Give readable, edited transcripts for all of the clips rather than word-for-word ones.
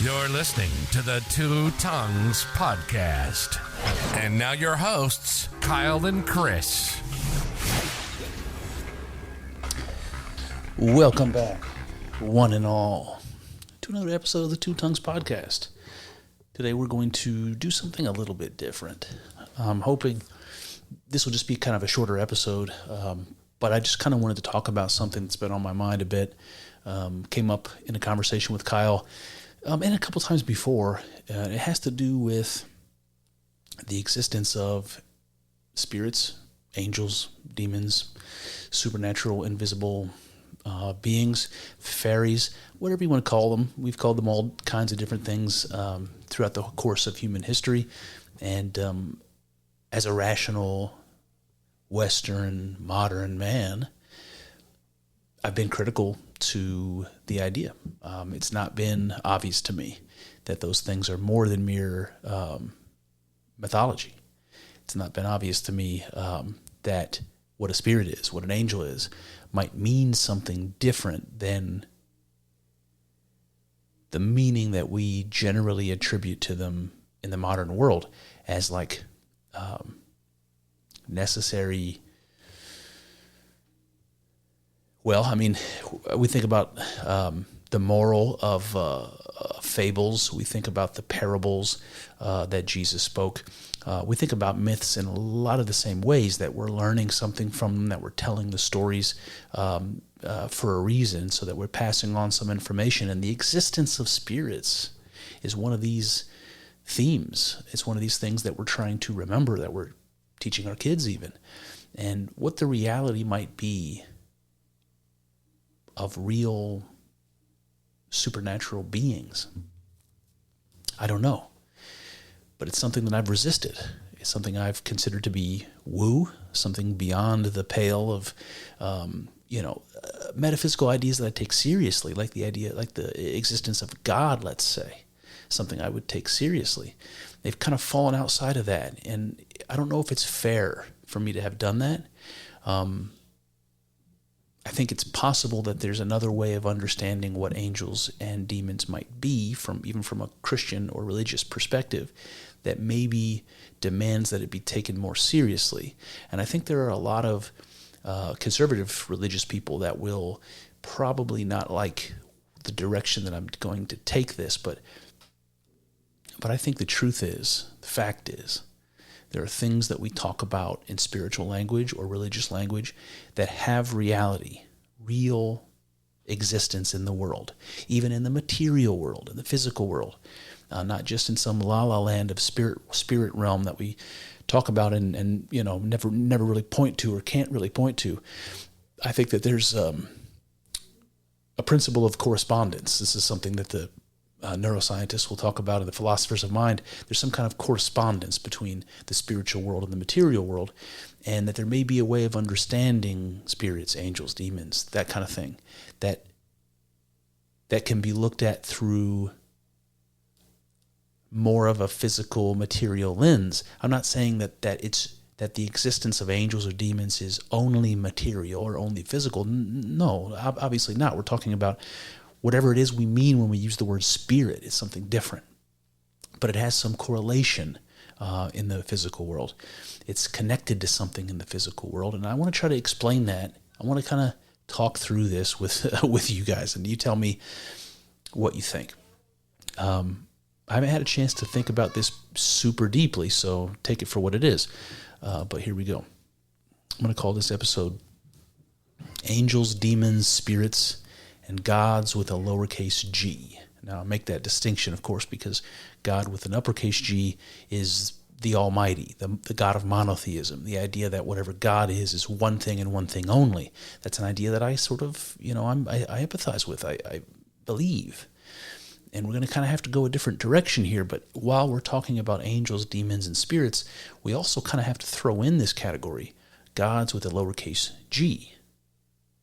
You're listening to the Two Tongues Podcast. And now your hosts, Kyle and Chris. Welcome back, one and all, to another episode of the Two Tongues Podcast. Today we're going to do something a little bit different. I'm hoping this will just be kind of a shorter episode, but I just kind of wanted to talk about something that's been on my mind a bit. Came up in a conversation with Kyle and a couple times before. It has to do with the existence of spirits, angels, demons, supernatural, invisible beings, fairies, whatever you want to call them. We've called them all kinds of different things throughout the course of human history. And as a rational, Western, modern man, I've been critical to the idea. It's not been obvious to me that those things are more than mere mythology. It's not been obvious to me that what a spirit is, what an angel is, might mean something different than the meaning that we generally attribute to them in the modern world as like necessary. Well, I mean, we think about the moral of fables. We think about the parables that Jesus spoke. We think about myths in a lot of the same ways, that we're learning something from them, that we're telling the stories for a reason, so that we're passing on some information. And the existence of spirits is one of these themes. It's one of these things that we're trying to remember, that we're teaching our kids even. And what the reality might be of real supernatural beings, I don't know. But it's something that I've resisted. It's something I've considered to be woo, something beyond the pale of, metaphysical ideas that I take seriously, like the idea, like the existence of God, let's say, something I would take seriously. They've kind of fallen outside of that, and I don't know if it's fair for me to have done that. I think it's possible that there's another way of understanding what angels and demons might be, even from a Christian or religious perspective, that maybe demands that it be taken more seriously. And I think there are a lot of conservative religious people that will probably not like the direction that I'm going to take this, but I think the fact is, there are things that we talk about in spiritual language or religious language that have reality, real existence in the world, even in the material world, in the physical world, not just in some la-la land of spirit realm that we talk about and never really point to or can't really point to. I think that there's a principle of correspondence. This is something that the neuroscientists will talk about, and the philosophers of mind. There's some kind of correspondence between the spiritual world and the material world, and that there may be a way of understanding spirits, angels, demons, that kind of thing, that can be looked at through more of a physical, material lens. I'm not saying that the existence of angels or demons is only material or only physical. No, obviously not. We're talking about whatever it is we mean when we use the word spirit. Is something different, but it has some correlation in the physical world. It's connected to something in the physical world, and I want to try to explain that. I want to kind of talk through this with you guys, and you tell me what you think. I haven't had a chance to think about this super deeply, so take it for what it is. But here we go. I'm going to call this episode Angels, Demons, Spirits, and Gods with a lowercase g. Now, I make that distinction, of course, because God with an uppercase G is the Almighty, the God of monotheism, the idea that whatever God is one thing and one thing only. That's an idea that I sort of, I empathize with, I believe. And we're going to kind of have to go a different direction here, but while we're talking about angels, demons, and spirits, we also kind of have to throw in this category, gods with a lowercase g.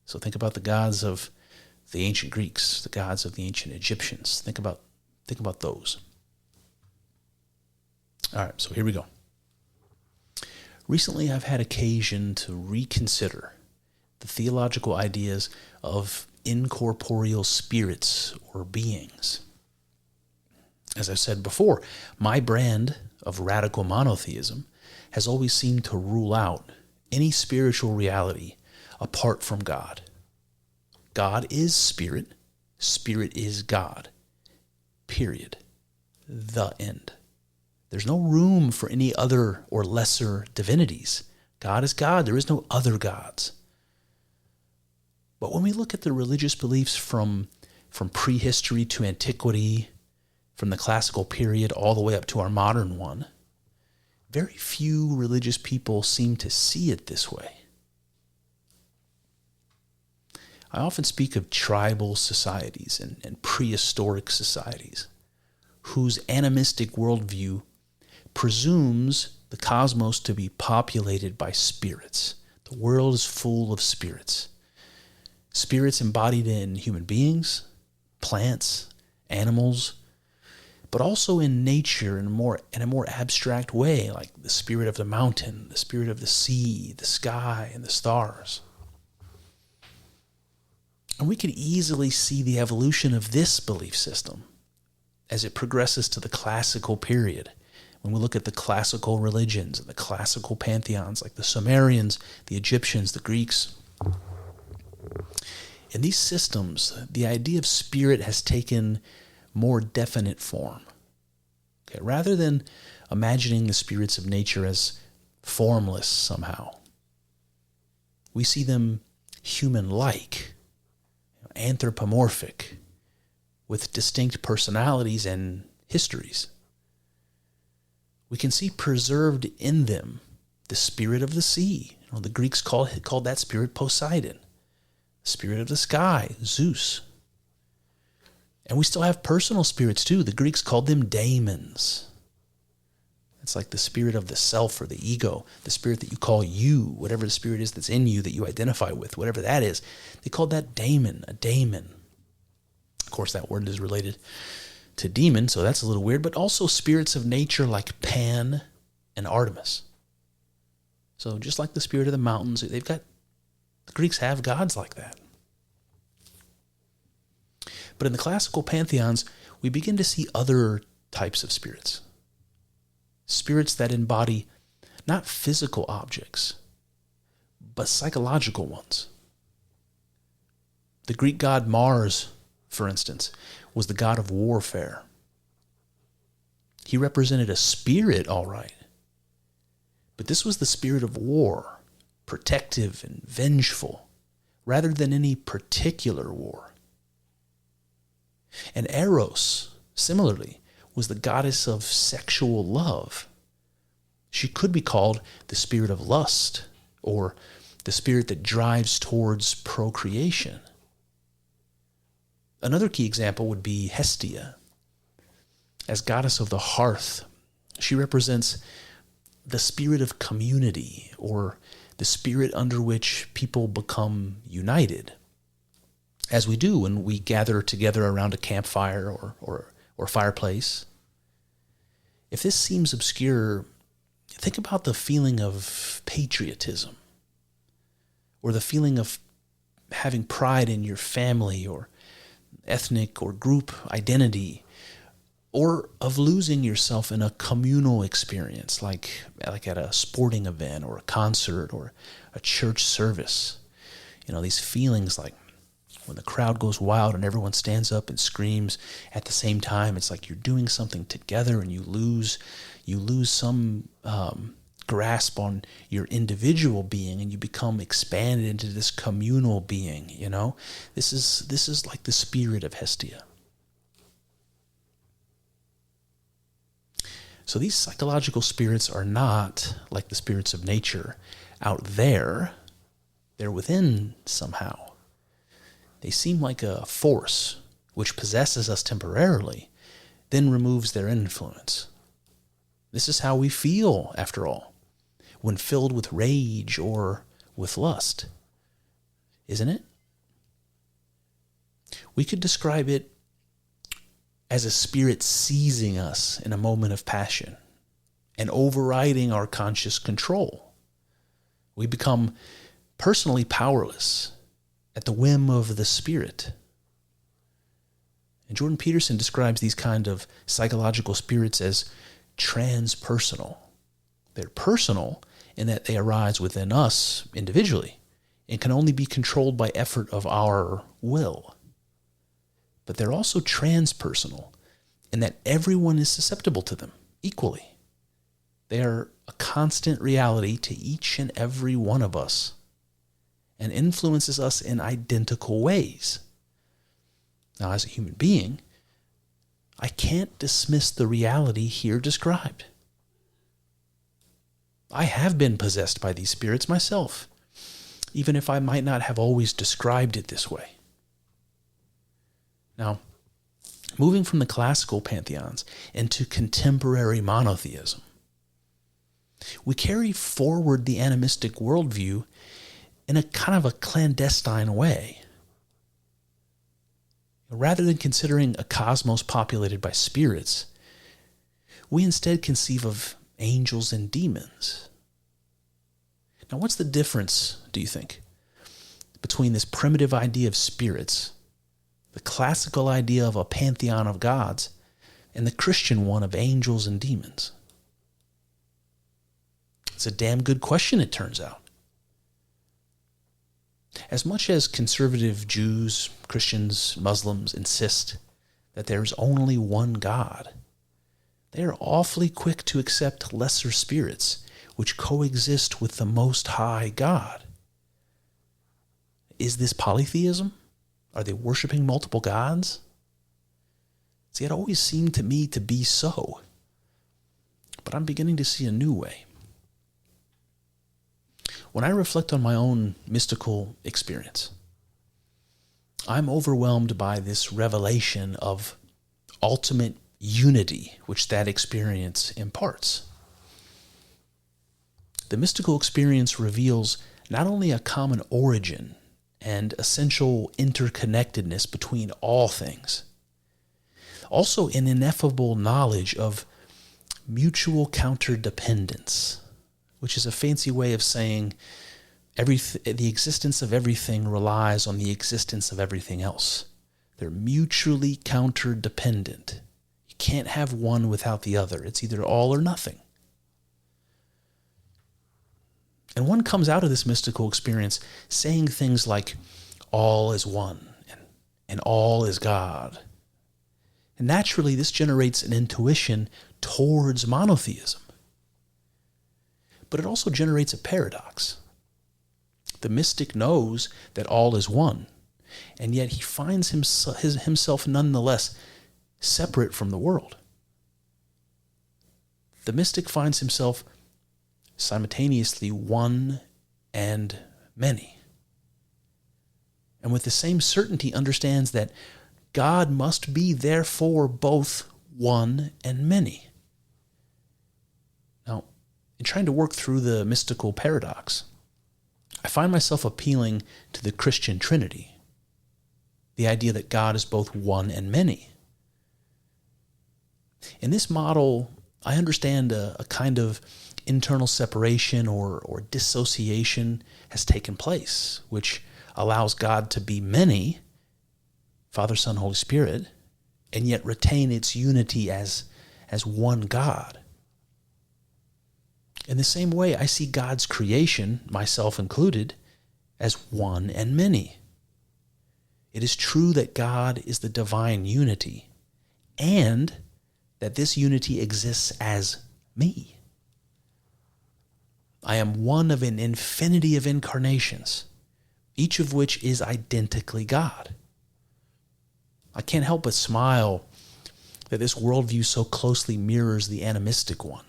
So think about the gods of the ancient Greeks, the gods of the ancient Egyptians. Think about those. All right, so here we go. Recently, I've had occasion to reconsider the theological ideas of incorporeal spirits or beings. As I've said before, my brand of radical monotheism has always seemed to rule out any spiritual reality apart from God. God is spirit. Spirit is God. Period. The end. There's no room for any other or lesser divinities. God is God. There is no other gods. But when we look at the religious beliefs from prehistory to antiquity, from the classical period all the way up to our modern one, very few religious people seem to see it this way. I often speak of tribal societies and prehistoric societies whose animistic worldview presumes the cosmos to be populated by spirits. The world is full of spirits. Spirits embodied in human beings, plants, animals, but also in nature in a more abstract way, like the spirit of the mountain, the spirit of the sea, the sky, and the stars. And we can easily see the evolution of this belief system as it progresses to the classical period. When we look at the classical religions and the classical pantheons like the Sumerians, the Egyptians, the Greeks. In these systems, the idea of spirit has taken more definite form. Okay, rather than imagining the spirits of nature as formless somehow, we see them human-like, anthropomorphic, with distinct personalities and histories. We can see preserved in them the spirit of the sea. The Greeks called that spirit Poseidon. The spirit of the sky, Zeus. And we still have personal spirits too. The Greeks called them daemons. It's like the spirit of the self or the ego, the spirit that you call you, whatever the spirit is that's in you that you identify with, whatever that is. They called that daemon, a daemon. Of course, that word is related to demon, so that's a little weird, but also spirits of nature like Pan and Artemis. So just like the spirit of the mountains, the Greeks have gods like that. But in the classical pantheons, we begin to see other types of spirits. Spirits that embody not physical objects, but psychological ones. The Greek god Mars, for instance, was the god of warfare. He represented a spirit, all right. But this was the spirit of war, protective and vengeful, rather than any particular war. And Eros, similarly, was the goddess of sexual love. She could be called the spirit of lust, or the spirit that drives towards procreation. Another key example would be Hestia. As goddess of the hearth, she represents the spirit of community, or the spirit under which people become united, as we do when we gather together around a campfire or fireplace. If this seems obscure, think about the feeling of patriotism, or the feeling of having pride in your family or ethnic or group identity, or of losing yourself in a communal experience like at a sporting event or a concert or a church service. These feelings like when the crowd goes wild and everyone stands up and screams at the same time. It's like you're doing something together and you lose some grasp on your individual being and you become expanded into this communal being. This is like the spirit of Hestia. So these psychological spirits are not like the spirits of nature out there. They're within somehow. They seem like a force which possesses us temporarily, then removes their influence. This is how we feel, after all, when filled with rage or with lust, isn't it? We could describe it as a spirit seizing us in a moment of passion and overriding our conscious control. We become personally powerless at the whim of the spirit. And Jordan Peterson describes these kind of psychological spirits as transpersonal. They're personal in that they arise within us individually and can only be controlled by effort of our will. But they're also transpersonal in that everyone is susceptible to them equally. They are a constant reality to each and every one of us and influences us in identical ways. Now, as a human being, I can't dismiss the reality here described. I have been possessed by these spirits myself, even if I might not have always described it this way. Now, moving from the classical pantheons into contemporary monotheism, we carry forward the animistic worldview in a kind of a clandestine way. Rather than considering a cosmos populated by spirits, we instead conceive of angels and demons. Now, what's the difference, do you think, between this primitive idea of spirits, the classical idea of a pantheon of gods, and the Christian one of angels and demons? It's a damn good question, it turns out. As much as conservative Jews, Christians, Muslims insist that there's only one God, they are awfully quick to accept lesser spirits which coexist with the Most High God. Is this polytheism? Are they worshiping multiple gods? See, it always seemed to me to be so, but I'm beginning to see a new way. When I reflect on my own mystical experience, I'm overwhelmed by this revelation of ultimate unity which that experience imparts. The mystical experience reveals not only a common origin and essential interconnectedness between all things, also an ineffable knowledge of mutual counterdependence, which is a fancy way of saying the existence of everything relies on the existence of everything else. They're mutually counterdependent. You can't have one without the other. It's either all or nothing. And one comes out of this mystical experience saying things like, all is one, and all is God. And naturally, this generates an intuition towards monotheism. But it also generates a paradox. The mystic knows that all is one, and yet he finds himself nonetheless separate from the world. The mystic finds himself simultaneously one and many, and with the same certainty understands that God must be therefore both one and many. Now, in trying to work through the mystical paradox, I find myself appealing to the Christian Trinity, the idea that God is both one and many. In this model, I understand a kind of internal separation or dissociation has taken place, which allows God to be many, Father, Son, Holy Spirit, and yet retain its unity as one God. In the same way, I see God's creation, myself included, as one and many. It is true that God is the divine unity, and that this unity exists as me. I am one of an infinity of incarnations, each of which is identically God. I can't help but smile that this worldview so closely mirrors the animistic one.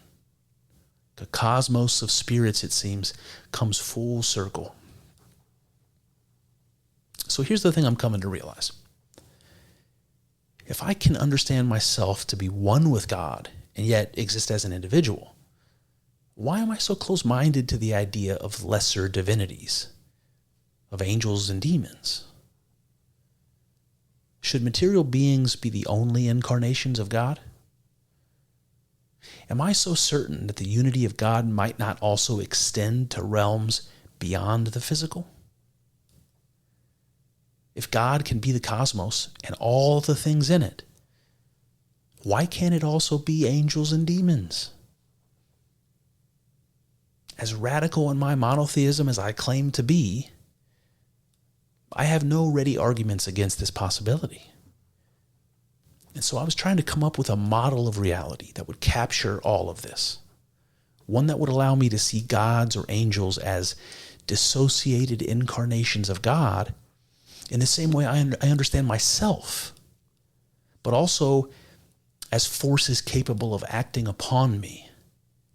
The cosmos of spirits, it seems, comes full circle. So here's the thing I'm coming to realize. If I can understand myself to be one with God and yet exist as an individual, why am I so close-minded to the idea of lesser divinities, of angels and demons? Should material beings be the only incarnations of God? Am I so certain that the unity of God might not also extend to realms beyond the physical? If God can be the cosmos and all the things in it, why can't it also be angels and demons? As radical in my monotheism as I claim to be, I have no ready arguments against this possibility. And so I was trying to come up with a model of reality that would capture all of this. One that would allow me to see gods or angels as dissociated incarnations of God in the same way I understand myself, but also as forces capable of acting upon me.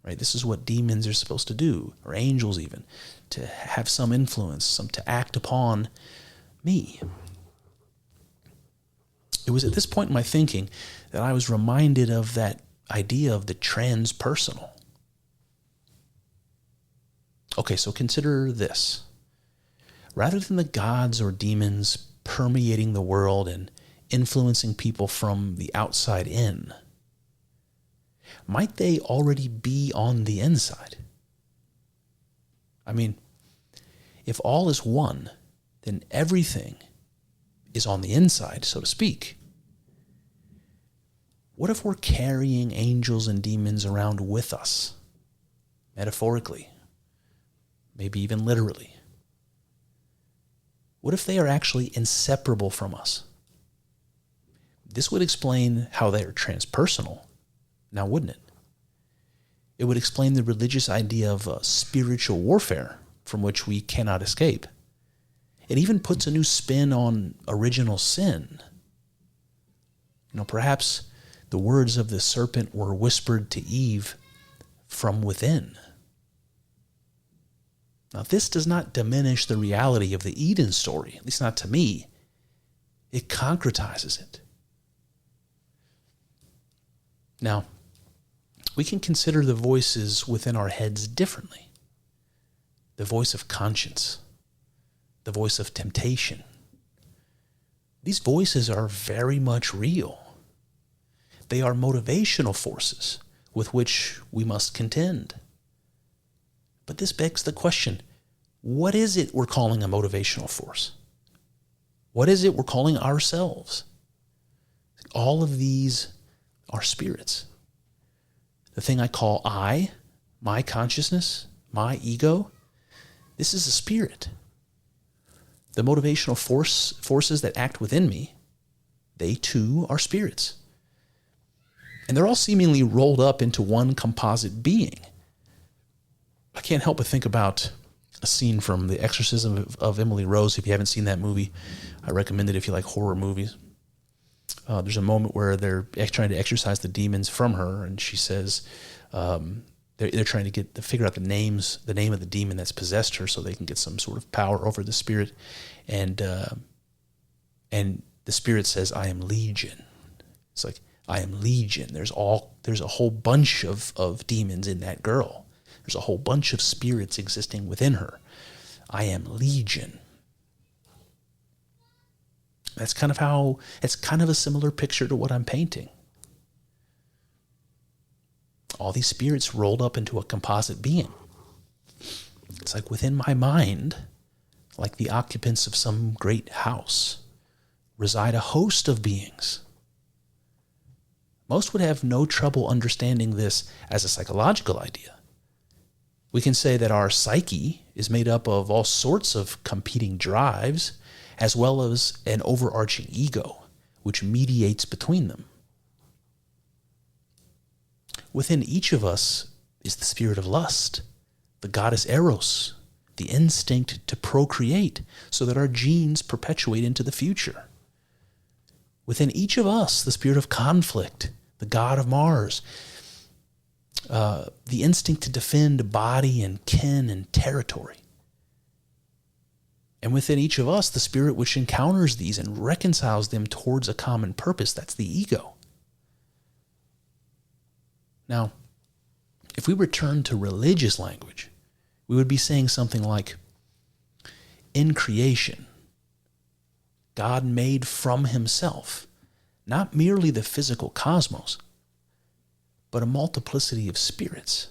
Right? This is what demons are supposed to do, or angels even, to have some influence, to act upon me. It was at this point in my thinking that I was reminded of that idea of the transpersonal. Okay, so consider this. Rather than the gods or demons permeating the world and influencing people from the outside in, might they already be on the inside? I mean, if all is one, then everything is on the inside, so to speak. What if we're carrying angels and demons around with us, metaphorically, maybe even literally? What if they are actually inseparable from us? This would explain how they are transpersonal, now wouldn't it? It would explain the religious idea of spiritual warfare from which we cannot escape. It even puts a new spin on original sin. Perhaps the words of the serpent were whispered to Eve from within. Now, this does not diminish the reality of the Eden story, at least not to me. It concretizes it. Now, we can consider the voices within our heads differently. The voice of conscience, the voice of temptation. These voices are very much real. They are motivational forces with which we must contend. But this begs the question, what is it we're calling a motivational force? What is it we're calling ourselves? All of these are spirits. The thing I call I, my consciousness, my ego, this is a spirit. The motivational forces that act within me, they too are spirits. And they're all seemingly rolled up into one composite being. I can't help but think about a scene from The Exorcism of Emily Rose. If you haven't seen that movie, I recommend it if you like horror movies. There's a moment where they're trying to exorcise the demons from her, and she says they're trying to figure out the name of the demon that's possessed her, so they can get some sort of power over the spirit. And the spirit says, "I am Legion." It's like, I am Legion. There's a whole bunch of demons in that girl. There's a whole bunch of spirits existing within her. I am Legion. It's kind of a similar picture to what I'm painting. All these spirits rolled up into a composite being. It's like within my mind, like the occupants of some great house, reside a host of beings. Most would have no trouble understanding this as a psychological idea. We can say that our psyche is made up of all sorts of competing drives, as well as an overarching ego, which mediates between them. Within each of us is the spirit of lust, the goddess Eros, the instinct to procreate so that our genes perpetuate into the future. Within each of us, the spirit of conflict, the god of Mars, the instinct to defend body and kin and territory. And within each of us, the spirit which encounters these and reconciles them towards a common purpose, that's the ego. Now, if we return to religious language, we would be saying something like, in creation, God made from himself not merely the physical cosmos, but a multiplicity of spirits.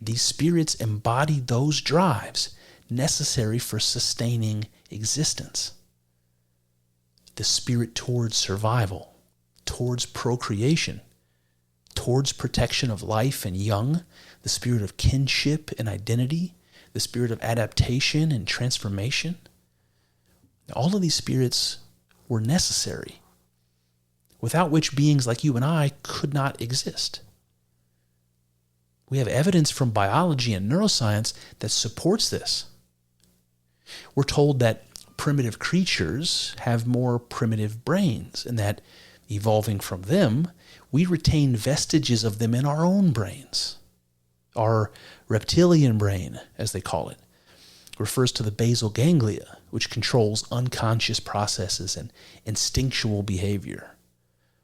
These spirits embody those drives necessary for sustaining existence. The spirit towards survival, towards procreation, towards protection of life and young, the spirit of kinship and identity, the spirit of adaptation and transformation. All of these spirits were necessary, without which beings like you and I could not exist. We have evidence from biology and neuroscience that supports this. We're told that primitive creatures have more primitive brains, and that, evolving from them, we retain vestiges of them in our own brains. Our reptilian brain, as they call it, refers to the basal ganglia, which controls unconscious processes and instinctual behavior,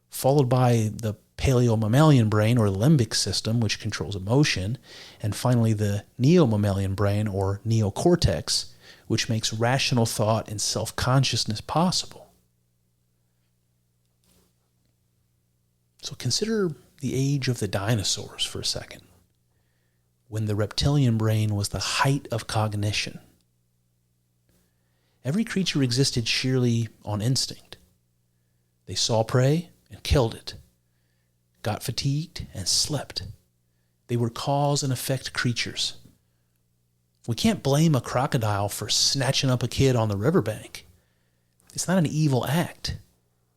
followed by the paleo-mammalian brain, or the limbic system, which controls emotion, and finally the neo-mammalian brain, or neocortex, which makes rational thought and self-consciousness possible. So consider the age of the dinosaurs for a second, when the reptilian brain was the height of cognition. Every creature existed sheerly on instinct. They saw prey and killed it, got fatigued and slept. They were cause and effect creatures. We can't blame a crocodile for snatching up a kid on the riverbank. It's not an evil act,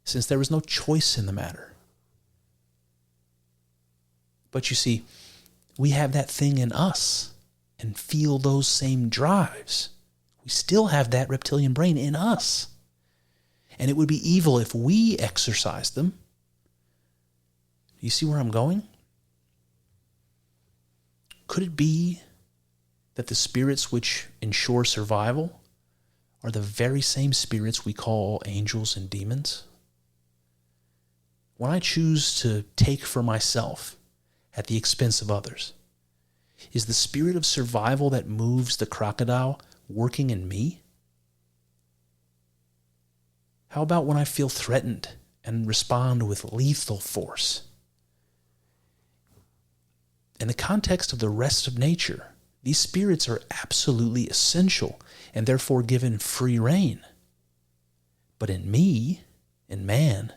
since there was no choice in the matter. But you see, we have that thing in us and feel those same drives. We still have that reptilian brain in us. And it would be evil if we exercised them. You see where I'm going? Could it be that the spirits which ensure survival are the very same spirits we call angels and demons? When I choose to take for myself at the expense of others, is the spirit of survival that moves the crocodile working in me? How about when I feel threatened and respond with lethal force? In the context of the rest of nature, these spirits are absolutely essential and therefore given free rein. But in me, in man,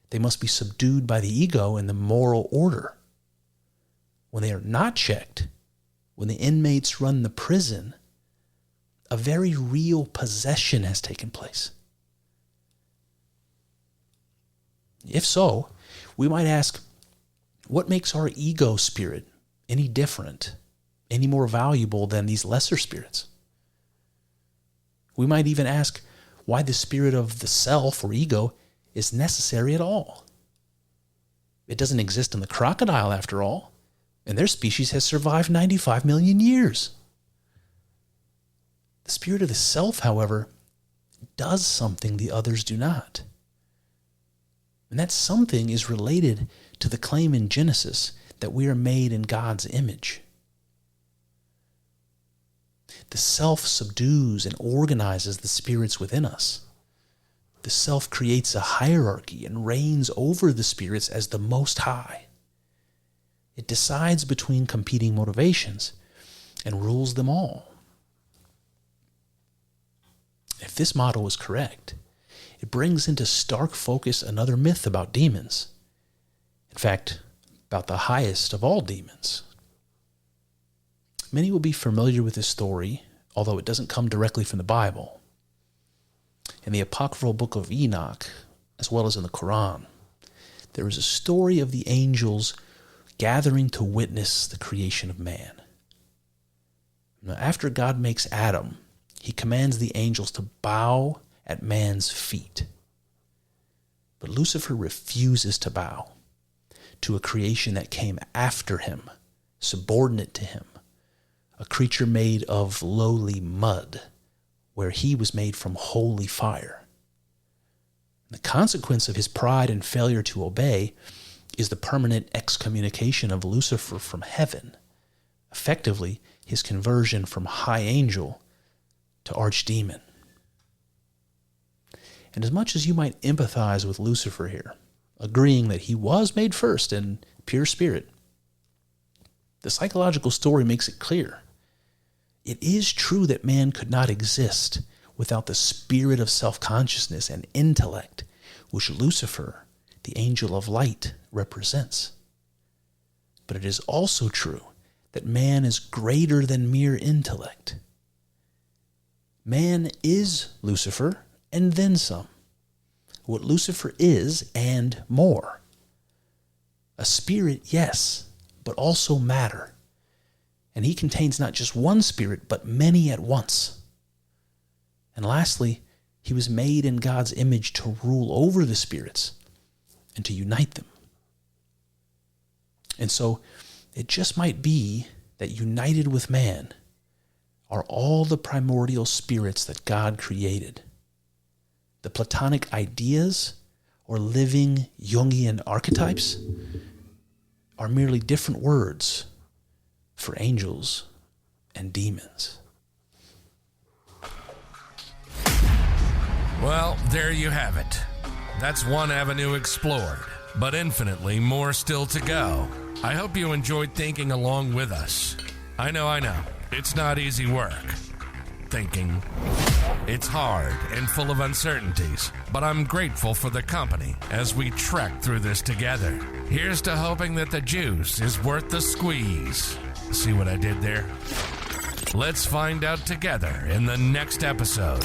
they must be subdued by the ego and the moral order. When they are not checked, when the inmates run the prison, a very real possession has taken place. If so, we might ask, what makes our ego spirit any different, any more valuable than these lesser spirits? We might even ask why the spirit of the self or ego is necessary at all. It doesn't exist in the crocodile after all, and their species has survived 95 million years. The spirit of the self, however, does something the others do not. And that something is related to the claim in Genesis that we are made in God's image. The self subdues and organizes the spirits within us. The self creates a hierarchy and reigns over the spirits as the Most High. It decides between competing motivations and rules them all. If this model is correct, it brings into stark focus another myth about demons. In fact, about the highest of all demons. Many will be familiar with this story, although it doesn't come directly from the Bible. In the apocryphal book of Enoch, as well as in the Quran, there is a story of the angels gathering to witness the creation of man. Now, after God makes Adam, he commands the angels to bow at man's feet. But Lucifer refuses to bow to a creation that came after him, subordinate to him, a creature made of lowly mud, where he was made from holy fire. The consequence of his pride and failure to obey is the permanent excommunication of Lucifer from heaven, effectively his conversion from high angel to archdemon. And as much as you might empathize with Lucifer here, agreeing that he was made first in pure spirit, the psychological story makes it clear. It is true that man could not exist without the spirit of self-consciousness and intellect, which Lucifer, the angel of light, represents. But it is also true that man is greater than mere intellect. Man is Lucifer, and then some. What Lucifer is, and more. A spirit, yes, but also matter. And he contains not just one spirit, but many at once. And lastly, he was made in God's image to rule over the spirits and to unite them. And so it just might be that united with man are all the primordial spirits that God created. The Platonic ideas or living Jungian archetypes are merely different words for angels and demons. Well, there you have it. That's one avenue explored, but infinitely more still to go. I hope you enjoyed thinking along with us. I know. It's not easy work. Thinking. It's hard and full of uncertainties, but I'm grateful for the company as we trek through this together. Here's to hoping that the juice is worth the squeeze. See what I did there? Let's find out together in the next episode.